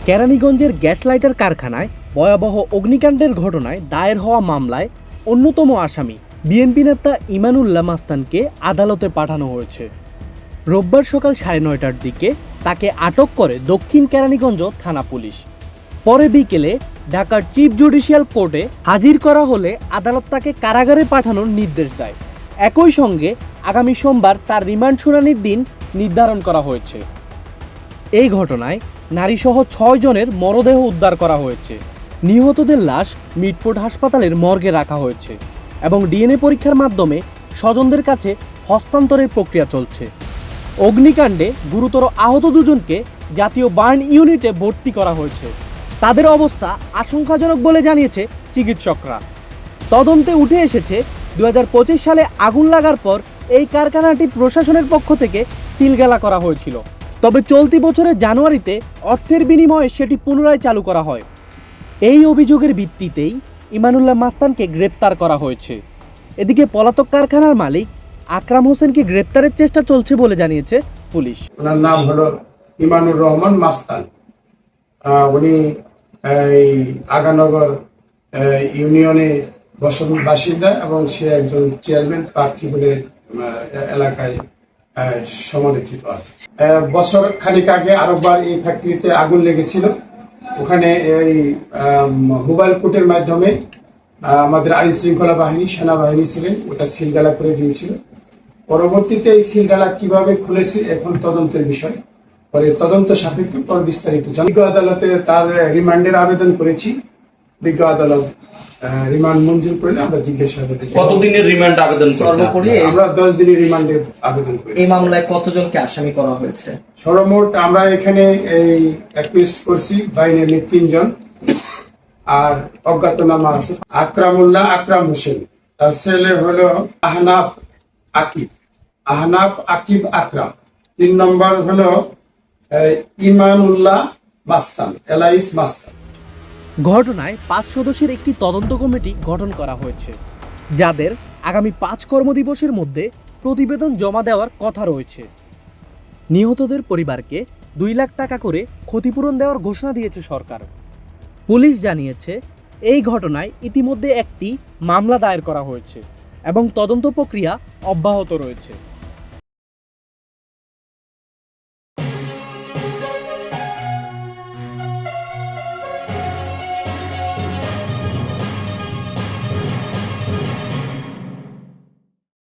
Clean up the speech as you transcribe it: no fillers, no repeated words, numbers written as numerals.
কেরানীগঞ্জের gas lighter কারখানায় ভয়াবহ অগ্নিকাণ্ডের ঘটনায় দায়ের হওয়া মামলায় অন্যতম আসামি বিএনপি নেতা ইমানুল্লাহ মাস্তানকে আদালতে পাঠানো হয়েছে। রোববার সকাল 9:30টার দিকে তাকে আটক করে দক্ষিণ কেরানীগঞ্জ থানা পুলিশ। পরে বিকেলে ঢাকার চিফ জুডিশিয়াল কোর্টে হাজির করা হলে আদালত তাকে কারাগারে পাঠানোর নির্দেশ দেয়। একই সঙ্গে আগামী সোমবার তার রিমান্ড শুনানির দিন নির্ধারণ করা হয়েছে। এই ঘটনায় নারীসহ 6 জনের মরদেহ উদ্ধার করা হয়েছে। নিহতদের লাশ মিটফোর্ড হাসপাতালের মর্গে রাখা হয়েছে এবং ডিএনএ পরীক্ষার মাধ্যমে স্বজনদের কাছে হস্তান্তরের প্রক্রিয়া চলছে। অগ্নিকাণ্ডে গুরুতর আহত 2 জনকে জাতীয় বার্ন ইউনিটে ভর্তি করা হয়েছে। তাদের অবস্থা আশঙ্কাজনক বলে জানিয়েছে চিকিৎসকরা। তদন্তে উঠে এসেছে 2025 সালে আগুন লাগার পর এই কারখানাটি প্রশাসনের পক্ষ থেকে সিলগালা করা হয়েছিল। তবে চলতি বছরের জানুয়ারিতে অর্থের বিনিময়ে সেটি পুনরায় চালু করা হয়। এই অভিযোগের ভিত্তিতেই ইমানুল্লাহ মাস্তানকে গ্রেপ্তার করা হয়েছে। এদিকে পলাতক কারখানার মালিক আকরাম হোসেনকে গ্রেপ্তারের চেষ্টা চলছে বলে জানিয়েছে পুলিশ। ওনার নাম হলো ইমানুর রহমান মাস্তান। উনি আগানগর ইউনিয়নে বাসিন্দা এবং সে একজন চেয়ারম্যান প্রার্থী বলে এলাকায় সমালোচিত আছে। বছর খানিক আগে আরেকবার এই ফ্যাক্টরিতে আগুন লেগেছিল। ওখানে এই মোবাইল কোর্টের মাধ্যমে আমাদের আইন শৃঙ্খলা বাহিনী, সেনাবাহিনী ছিলেন, ওটা সিলগালা করে দিয়েছিল। পরবর্তীতে এই সিলগালা কিভাবে খুলেছে এখন তদন্তের বিষয়, পরে তদন্ত সাপেক্ষে পর বিস্তারিত বিজ্ঞ আদালতে তার রিমান্ডের আবেদন করেছি। বিজ্ঞ আদালত রিমান্ড মঞ্জুর করলে আমরা জিজ্ঞাসাবাদে। কতদিনের রিমান্ড আবেদন করছেন? আমরা 10 দিনের রিমান্ডের আবেদন করেছি। এই মামলায় কতজনকে আসামি করা হয়েছে? সর্বমোট আমরা এখানে এই অ্যাকুইস্ট করছি বাই নেমে 3 জন, আর অজ্ঞাতনামা আছে আকরামুল্লাহ আকরাম হোসেন, তার ছেলে হলো আহনাফ আকিব আকরাম, 3 নম্বর হলো ইমানুল্লাহ মাস্তান এলাইস মাস্তান। ঘটনায় 5 সদস্যের একটি তদন্ত কমিটি গঠন করা হয়েছে, যাদের আগামী 5 কর্মদিবসের মধ্যে প্রতিবেদন জমা দেওয়ার কথা রয়েছে। নিহতদের পরিবারকে 2 লাখ টাকা করে ক্ষতিপূরণ দেওয়ার ঘোষণা দিয়েছে সরকার। পুলিশ জানিয়েছে এই ঘটনায় ইতিমধ্যে একটি মামলা দায়ের করা হয়েছে এবং তদন্ত প্রক্রিয়া অব্যাহত রয়েছে।